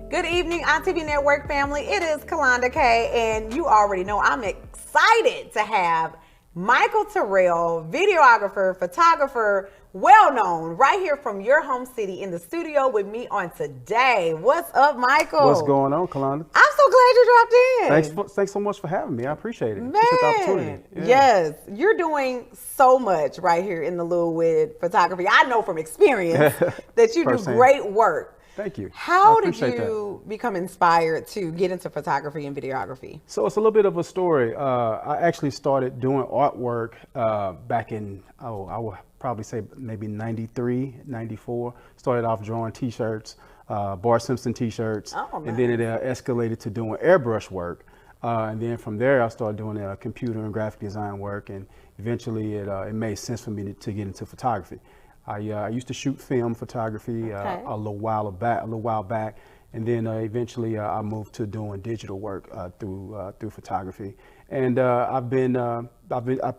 Good evening, OnTV Network family. It is Kalonda K, and you already know I'm excited to have Michael Terrell, videographer, photographer, well-known, right here from your home city in the studio with me on today. What's up, Michael? What's going on, Kalonda? I'm so glad you dropped in. Thanks so much for having me. I appreciate it. Man, Appreciate the opportunity. Yeah. Yes, you're doing so much right here in the Lou with photography. I know from experience that you do great work. Thank you. How did you become inspired to get into photography and videography? So it's a little bit of a story. I actually started doing artwork back in, I would probably say maybe 93, 94. Started off drawing t-shirts, Bart Simpson t-shirts. Oh, nice. And then it escalated to doing airbrush work. And then from there, I started doing computer and graphic design work. And eventually it made sense for me to get into photography. I used to shoot film photography a little while back, and then eventually I moved to doing digital work through photography. And I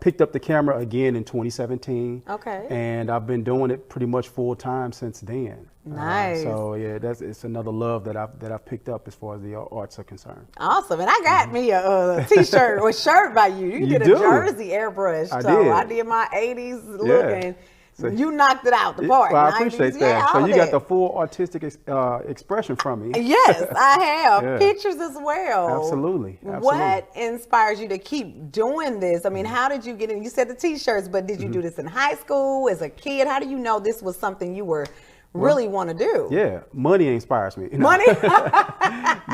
picked up the camera again in 2017. Okay. And I've been doing it pretty much full time since then. Nice. So yeah, it's another love that I've picked up as far as the arts are concerned. Awesome. And I got me a t-shirt or shirt by you. You did a jersey airbrush. I did my 80s look and so you knocked it out the park. Well, I appreciate that. Yeah, so you got the full artistic expression from me. Yes, I have. Pictures as well. Absolutely. What inspires you to keep doing this? I mean, how did you get in? You said the t-shirts, but did you do this in high school, as a kid? How do you know this was something you were really want to do? Yeah, money inspires me. Money?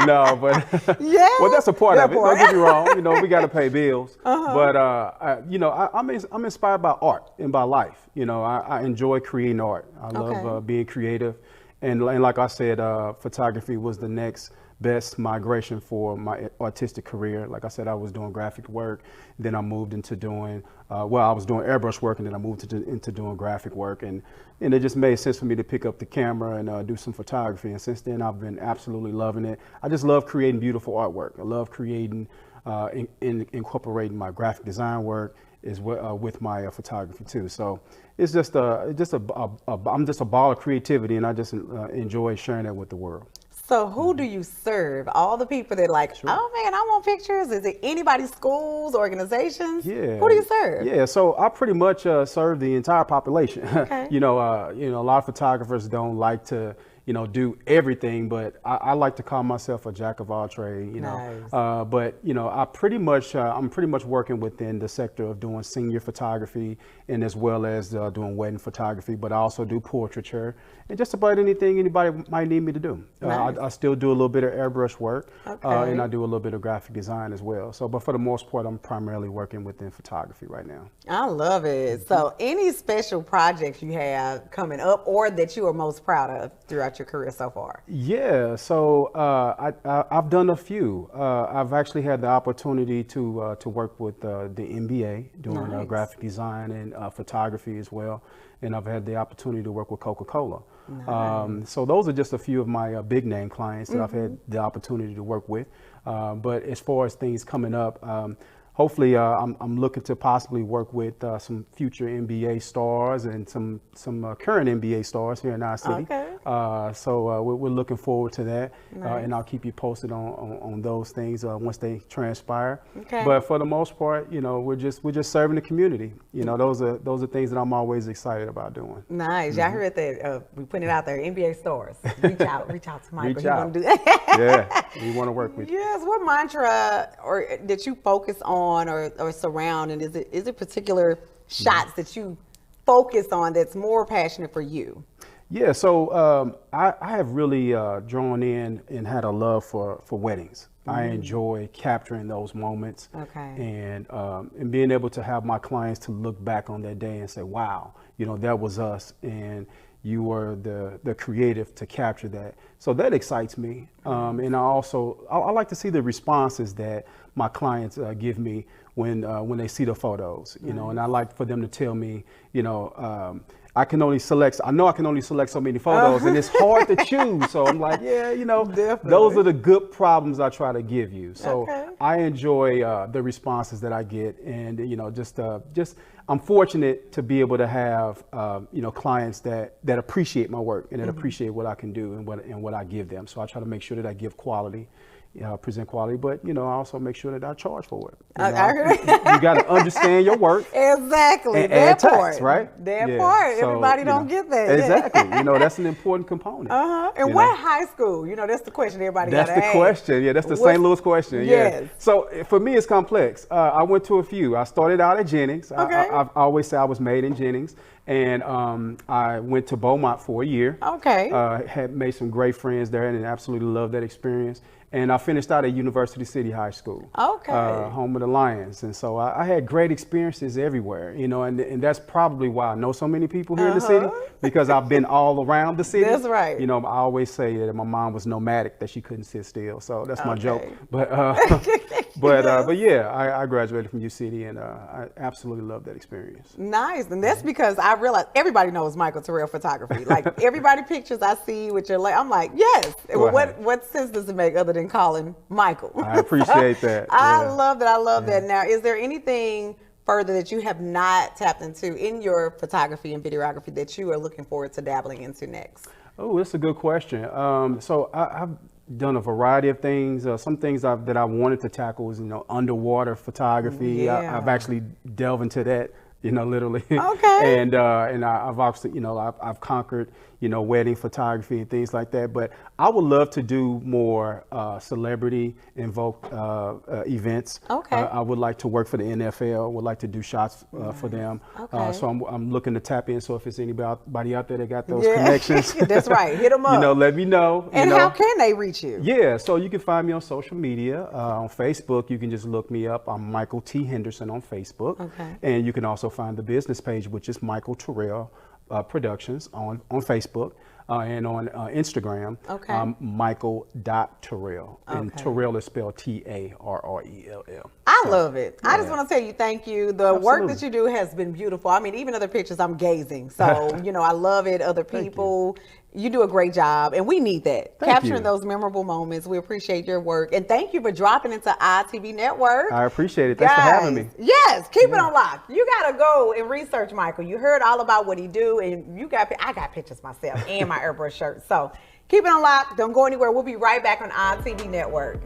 No, but well, that's a part of it. Don't get me wrong. We got to pay bills. But I'm inspired by art and by life. I enjoy creating art. I love being creative, and like I said, photography was the next best migration for my artistic career. Like I said, I was doing graphic work, then I moved into doing I was doing airbrush work, and then I moved into doing graphic work, and it just made sense for me to pick up the camera and do some photography. And since then, I've been absolutely loving it. I just love creating beautiful artwork. I love creating, incorporating my graphic design work with my photography too. So it's just I'm just a ball of creativity, and I just enjoy sharing that with the world. So who do you serve? All the people that oh man, I want pictures. Is it anybody, schools, organizations? Yeah. Who do you serve? Yeah, so I pretty much serve the entire population. Okay. A lot of photographers don't like to do everything, but I like to call myself a jack of all trades, Nice. But I'm pretty much working within the sector of doing senior photography, and as well as doing wedding photography, but I also do portraiture and just about anything anybody might need me to do. Nice. I still do a little bit of airbrush work, Okay. and I do a little bit of graphic design as well. So, but for the most part, I'm primarily working within photography right now. I love it. So any special projects you have coming up or that you are most proud of throughout your career so far? Yeah, so I've done a few. I've actually had the opportunity to work with the NBA doing Nice. Graphic design and photography as well, and I've had the opportunity to work with Coca-Cola. Nice. So those are just a few of my big name clients that I've had the opportunity to work with. But as far as things coming up, hopefully, I'm looking to possibly work with some future NBA stars and some current NBA stars here in our city. Okay. So we're looking forward to that, Nice. and I'll keep you posted on those things once they transpire. Okay. But for the most part, we're just serving the community. Those are things that I'm always excited about doing. Nice. Y'all heard that? We putting it out there. NBA stars. Reach out to Michael. Reach out. Do that. Yeah, we want to work with you. Yes. What mantra or that you focus on or surround, and is it particular shots that you focus on that's more passionate for you? Yeah, so I have really drawn in and had a love for weddings. I enjoy capturing those moments, and being able to have my clients to look back on that day and say, wow, that was us, and you were the creative to capture that. So that excites me. And I like to see the responses that my clients give me when they see the photos, and I like for them to tell me, I can only select so many photos, and it's hard to choose. So I'm like, yeah, you know, Definitely. those are the good problems I try to give you. So I enjoy the responses that I get, and you know, just I'm fortunate to be able to have you know, clients that appreciate my work and that appreciate what I can do and what I give them. So I try to make sure that I give quality. Present quality, but you know, I also make sure that I charge for it. You got to understand your work. Exactly. And tax, right? That part. So, everybody don't get that. Exactly. You know, that's an important component. And what high school? You know, that's the question everybody got to ask. That's the question. Yeah, that's the St. Louis question. Yes. Yeah. So for me, it's complex. I went to a few. I started out at Jennings. I always say I was made in Jennings. And I went to Beaumont for a year. Had made some great friends there and absolutely loved that experience. And I finished out at University City High School, home of the Lions. And so I had great experiences everywhere, you know, and that's probably why I know so many people here in the city, because I've been all around the city. That's right. You know, I always say that my mom was nomadic, that she couldn't sit still. So that's my joke. But yeah, I graduated from UCity, and I absolutely love that experience. Nice. And that's because I realized everybody knows Michael Terrell photography. Like everybody pictures I see with your I'm like, yes. What sense does it make other than calling Michael? I appreciate that. I love that. I love that. Now, is there anything further that you have not tapped into in your photography and videography that you are looking forward to dabbling into next? Oh, that's a good question. So I've done a variety of things. Some things that I wanted to tackle was, you know, underwater photography. I've actually delved into that, you know, literally. And I've obviously, you know, I've conquered, you know, wedding photography and things like that. But I would love to do more celebrity invoked events. I would like to work for the NFL. Would like to do shots for them. So I'm looking to tap in. So if it's anybody out there that got those connections, that's right. Hit them up. You know, let me know. And how can they reach you? Yeah, so you can find me on social media. On Facebook, you can just look me up. I'm Michael T. Henderson on Facebook. And you can also find the business page, which is Michael Terrell Productions on Facebook. And on Instagram, Michael.Terrell. And Terrell is spelled Tarrell. I love it. I just want to tell you thank you. The work that you do has been beautiful. I mean, even other pictures, I'm gazing. So, you know, I love it. Other people, you do a great job. And we need that. Capturing those memorable moments. We appreciate your work. And thank you for dropping into ITV Network. I appreciate it. Thanks for having me. Yes, keep it on lock. You got to go and research Michael. You heard all about what he do. And I got pictures myself and my airbrush shirt. So keep it on lock. Don't go anywhere. We'll be right back on ITV Network.